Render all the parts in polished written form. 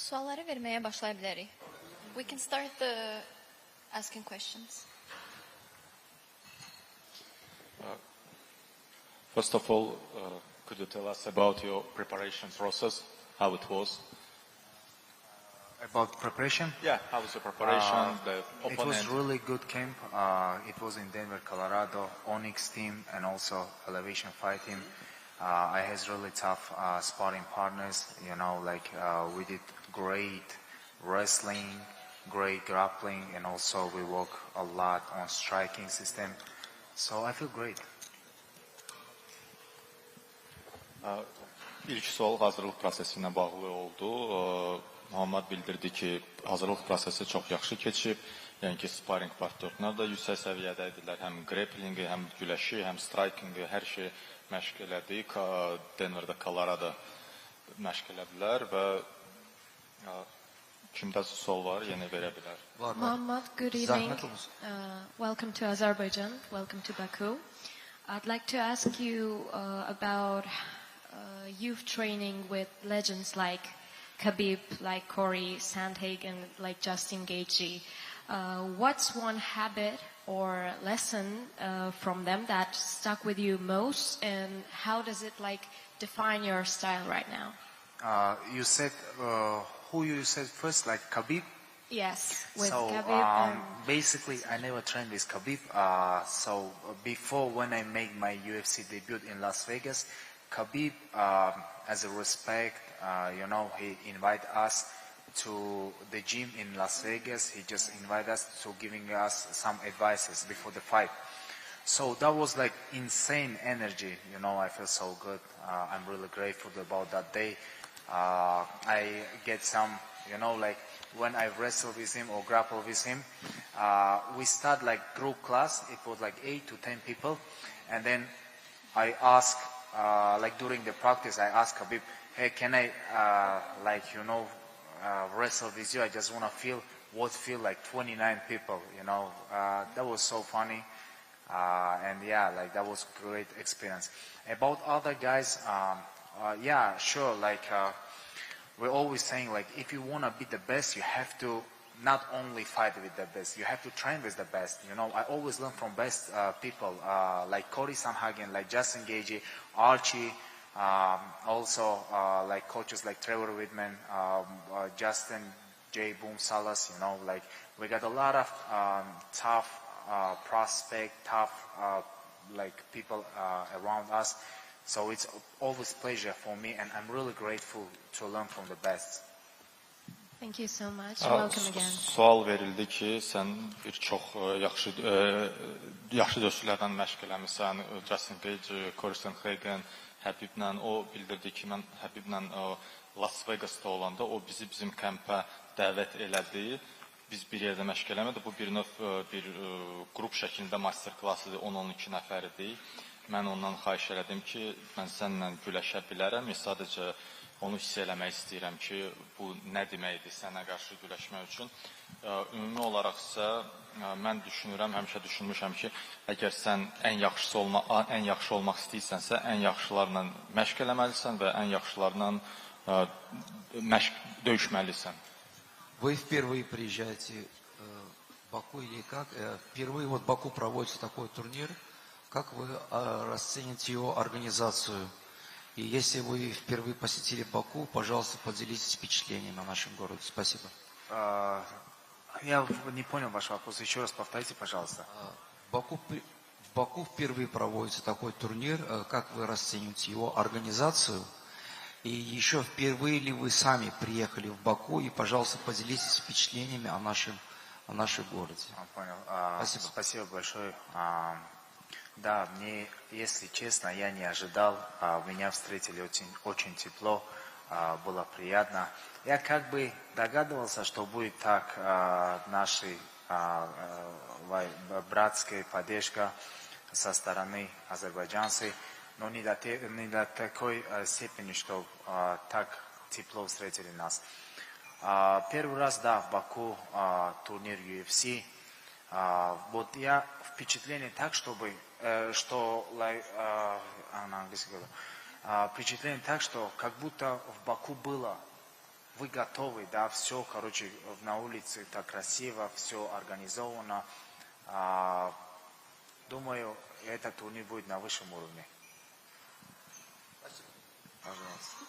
Sualları vermeye başlayabiliriz. We can start the asking questions. First of all, could you tell us about your preparation process, how it was? About preparation? Yeah, how was the preparation, the opponent? It was really good camp. It was in Denver, Colorado, Onyx team and also Elevation Fight team. I had really tough sparring partners, we did great wrestling, great grappling, and also we work a lot on striking system. So I feel great. İlk sual hazırlıq prosesi ilə bağlı oldu. Muhammed bildirdi ki, hazırlıq prosesi çox yaxşı keçib. Yəni ki, sparring partnyorlar da yüksək səviyyədə idilər. Həm grapplingi, həm güləşi, həm strikingi, hər şey məşq elədik. Denver'da, Colorado məşq elədilər və kimdə sual var, yenə verə bilər. Muhammed, good evening. Welcome to Azerbaijan. Welcome to Baku. I'd like to ask you about youth training with legends like Khabib, like Corey Sandhagen, like Justin Gaethje. What's one habit or lesson from them that stuck with you most, and how does it define your style right now? You said who you said first, like Khabib? Yes, with so, Khabib. Basically, I never trained with Khabib. So before, when I made my UFC debut in Las Vegas, Khabib, as a respect, he invited us to the gym in Las Vegas. He just invited us to giving us some advices before the fight. So that was like insane energy. I feel so good. I'm really grateful about that day. I get some, when I wrestle with him or grapple with him, we start like group class. It was like 8 to 10 people. And then I ask, during the practice, I ask Khabib, hey, can I, wrestle with you? I just want to feel like 29 people, that was so funny. And yeah, that was great experience. About other guys, yeah, sure, we're always saying, if you want to be the best, you have to not only fight with the best, you have to train with the best. I always learn from best people, like Corey Sandhagen, like Justin Gaethje, Archie, also like coaches like Trevor Whitman, Justin J. Boom Salas, we got a lot of tough prospect, tough people around us. So it's always a pleasure for me, and I'm really grateful to learn from the best. Thank you so much. Welcome again. Sual verildi ki, sən bir çox yaxşı döyüşçülərdən məşq eləmisən. Justin Gaethje, Corey Sandhagen, Habiblə. O bildirdi ki, mən Habiblə Las Vegas'ta olanda o bizi bizim kəmpə dəvət elədi. Biz bir yerdə məşq eləmədik. Bu bir növ bir qrup şəklində master klassıdır. 10-12 nəfər idi. Mən ondan xahiş elədim ki, mən səninlə güləşə bilərəm. Sadəcə onu hiss eləmək istəyirəm ki, bu nə deməkdir sənə qarşı güləşmək üçün. Ümumi olaraq isə mən düşünürəm, həmişə düşünmüşəm ki, əgər sən ən yaxşı olmaq istəyirsənsə, ən yaxşılarla məşq eləməlisən və ən yaxşılarla döyüşməlisən. Вы впервые приезжаете в Баку или как? Впервые в Баку проводится такой турнир. Как вы расцените его организацию? И если вы впервые посетили Баку, пожалуйста, поделитесь впечатлениями о нашем городе. Спасибо. Я не понял ваш вопрос. Еще раз повторите, пожалуйста. В Баку впервые проводится такой турнир. Как вы расцениваете его организацию? И еще впервые ли вы сами приехали в Баку? И, пожалуйста, поделитесь впечатлениями о нашем городе. Понял. Спасибо. Спасибо большое. Да, мне, если честно, я не ожидал. Меня встретили очень тепло, было приятно. Я как бы догадывался, что будет так, нашей братская поддержка со стороны азербайджанцев, но не до такой степени, что так тепло встретили нас. Первый раз, да, в Баку турнир UFC. Вот я впечатление так, впечатление так, что как будто в Баку было вы готовы, да, все, короче, на улице так красиво, все организовано. Думаю, этот турнир будет на высшем уровне. Пожалуйста.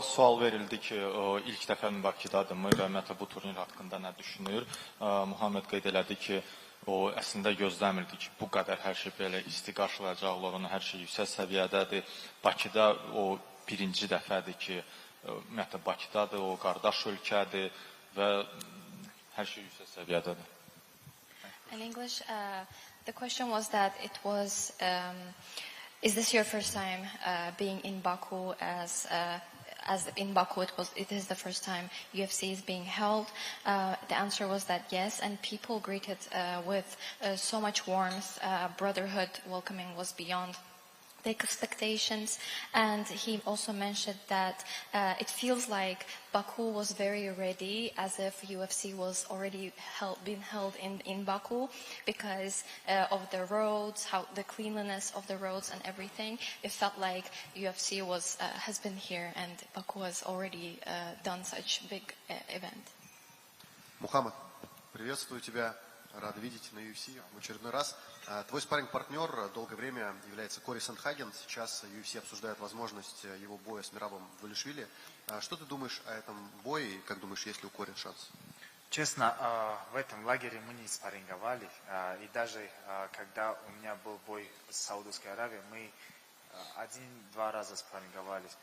Sual verildi ki, ilk dəfə Bakıdadırmı və ümumiyyətlə bu turnir haqqında nə düşünür? Muhammed qeyd elədi ki, o əslində gözləmirdi ki, bu qədər hər şey belə isti qarşılayacaqlar, onun hər şey yüksək səviyyədədir. Bakıda o birinci dəfədir ki, ümumiyyətlə Bakıdadır, o qardaş ölkədir və hər şey yüksək səviyyədədir. In English, the question was that it was, is this your first time being in Baku as in Baku it is the first time UFC is being held? The answer was that yes, and people greeted with so much warmth, brotherhood, welcoming was beyond the expectations, and he also mentioned that it feels like Baku was very ready, as if UFC was already been held in Baku because of the roads, how the cleanliness of the roads and everything. It felt like UFC has been here and Baku has already done such big event. Мухаммад, приветствую тебя. Рад видеть на UFC в очередной раз. Твой спарринг-партнер долгое время является Кори Сандхаген. Сейчас UFC обсуждает возможность его боя с Мирабом Валишвили. Что ты думаешь о этом бое и как думаешь, есть ли у Кори шанс? Честно, в этом лагере мы не спарринговали. И даже когда у меня был бой с Саудовской Аравией, мы один-два раза спарринговались.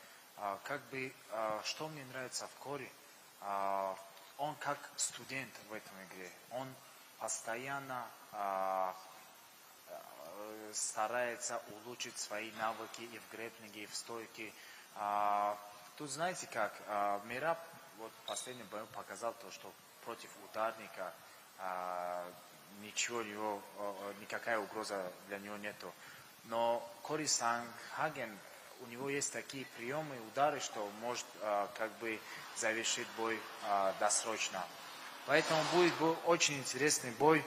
Что мне нравится в Кори, он как студент в этом игре. Он постоянно старается улучшить свои навыки и в грэпплинге, и в стойке. Тут знаете как, Мираб вот в последнем бою показал то, что против ударника никакая угроза для него нету. Но Кори Сандхаген, у него есть такие приемы, удары, что может завершить бой досрочно. Поэтому будет очень интересный бой.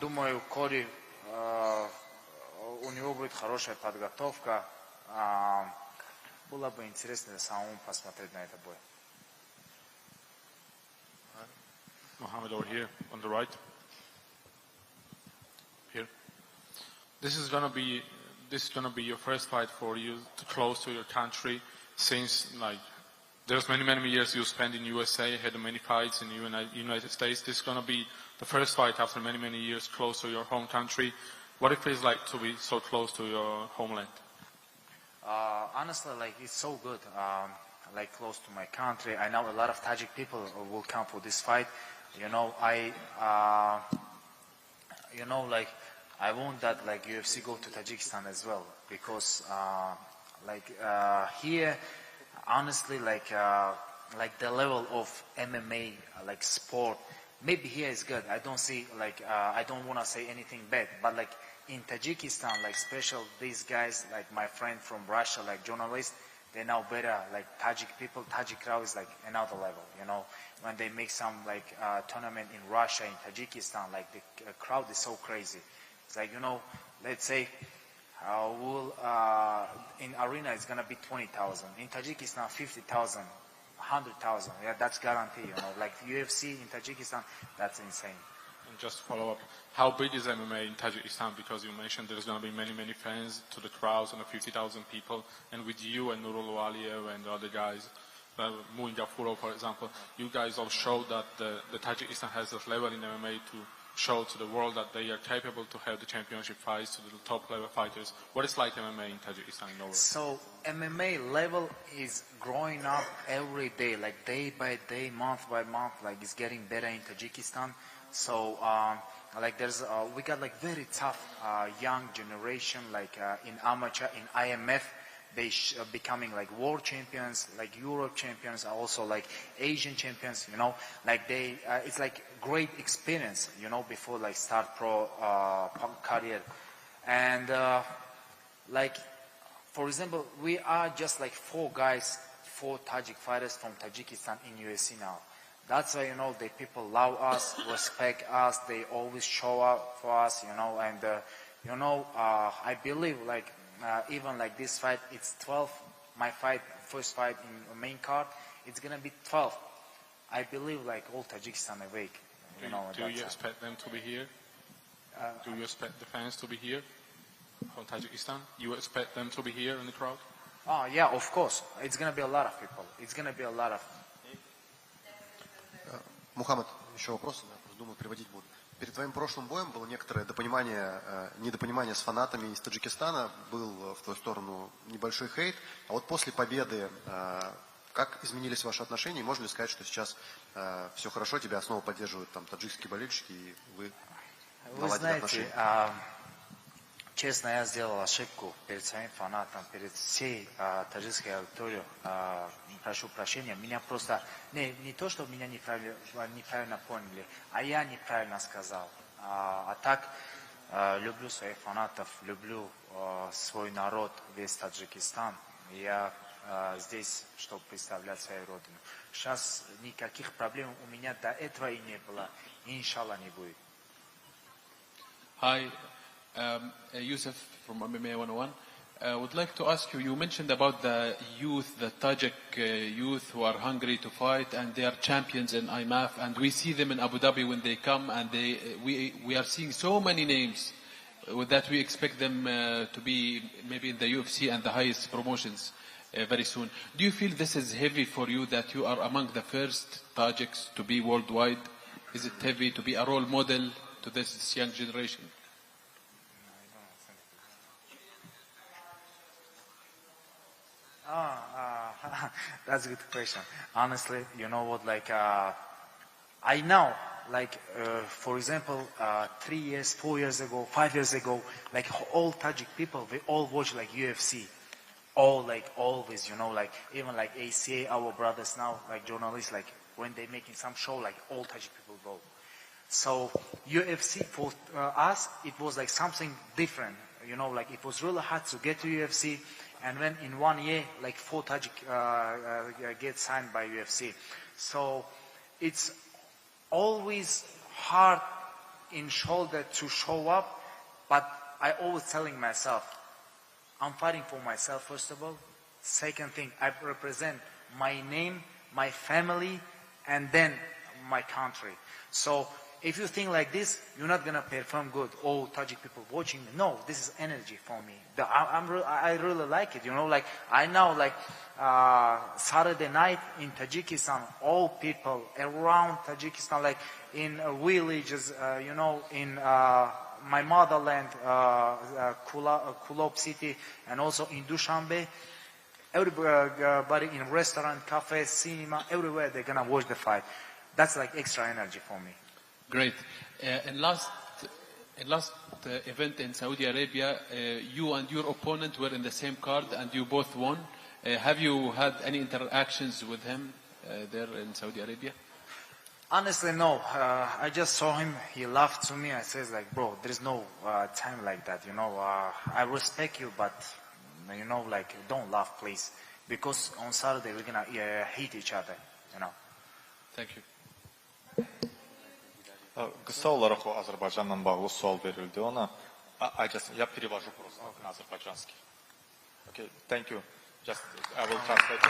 Думаю, Кори, у него будет хорошая подготовка. Было бы интересно самому посмотреть на этот бой. Mohammed over here on the right. Here. This is gonna be your first fight for you to close to your country, since there's many years you spent in USA, had many fights in the United States. This is gonna be the first fight after many years close to your home country. What it feels like to be so close to your homeland? Honestly, it's so good. Close to my country. I know a lot of Tajik people will come for this fight. I want that UFC go to Tajikistan as well, because here, honestly, the level of MMA sport, maybe here is good. I don't see I don't want to say anything bad, but in Tajikistan, special these guys, my friend from Russia, journalists, they know better. Tajik people, Tajik crowd is another level. When they make some tournament in Russia, in Tajikistan, the crowd is so crazy. It's let's say in arena it's gonna be 20,000. In Tajikistan, 50,000, 100,000. Yeah, that's guaranteed. UFC in Tajikistan, that's insane. And just to follow up, how big is MMA in Tajikistan? Because you mentioned there's going to be many fans to the crowds and 50,000 people. And with you and Nurul Waliev and the other guys, Muin Gafurov, for example, you guys all showed that the Tajikistan has a level in MMA to show to the world that they are capable to have the championship fights to the top level fighters. What is like MMA in Tajikistan in overall? So MMA level is growing up every day, day by day, month by month, it's getting better in Tajikistan. So we got very tough young generation, in amateur, in IMF, they becoming world champions, Europe champions, also Asian champions, it's great experience, before start pro career. And for example, we are just 4 Tajik fighters from Tajikistan in UFC now. That's why, the people love us, respect us, they always show up for us, and, I believe, even like this fight, it's 12. My fight, first fight in main card, it's gonna be 12. I believe like all Tajikistan awake. Do you expect them to be here? Do you expect the fans to be here from Tajikistan? You expect them to be here in the crowd? Oh yeah, of course. It's gonna be a lot of people. It's gonna be a lot of. Мухаммад, еще вопрос, думаю, приводить буду. Перед твоим прошлым боем было некоторое недопонимание с фанатами из Таджикистана, был в твою сторону небольшой хейт. А вот после победы, как изменились ваши отношения? И можно ли сказать, что сейчас все хорошо, тебя снова поддерживают там таджикские болельщики, и вы наладили отношения? Честно, я сделал ошибку перед своим фанатом, перед всей таджикской аудиторией. Прошу прощения. Меня просто... Не то, что меня неправильно поняли, а я неправильно сказал. А так, люблю своих фанатов, люблю свой народ, весь Таджикистан. Я здесь, чтобы представлять свою родину. Сейчас никаких проблем у меня до этого и не было. Иншалла не будет. Hi. Yusuf from MMA 101. Would like to ask you, you mentioned about the youth, the Tajik youth who are hungry to fight, and they are champions in IMAF, and we see them in Abu Dhabi when they come, and we are seeing so many names with that we expect them to be maybe in the UFC and the highest promotions very soon. Do you feel this is heavy for you, that you are among the first Tajiks to be worldwide? Is it heavy to be a role model to this young generation? That's a good question. Honestly, you know what, like, I know, like, for example, 3 years, 4 years ago, 5 years ago, like, all Tajik people, we all watch, like, UFC. All, like, always, like, even, like, ACA, our brothers now, like, journalists, like, when they're making some show, like, all Tajik people go. So, UFC, for us, it was, like, something different. Like, it was really hard to get to UFC. And when in 1 year, like 4 Tajik get signed by UFC. So it's always hard in shoulder to show up, but I always telling myself, I'm fighting for myself first of all. Second thing, I represent my name, my family, and then my country. So if you think like this, you're not gonna perform good. All Tajik people watching me. No, this is energy for me. I really like it. Like I know, like Saturday night in Tajikistan, all people around Tajikistan, like in villages, in my motherland, Kulop city, and also in Dushanbe. Everybody in restaurant, cafes, cinema, everywhere they're gonna watch the fight. That's like extra energy for me. Great. In last event in Saudi Arabia, you and your opponent were in the same card and you both won. Have you had any interactions with him there in Saudi Arabia? Honestly, no. I just saw him. He laughed to me. I says like, bro, there's no time like that. I respect you, but like, don't laugh, please, because on Saturday we're gonna hate each other. Thank you. Qısa olaraq o Azərbaycanla bağlı sual verildi ona. Я перевожу просто на азербайджанский. Okay, thank you. Just I will translate.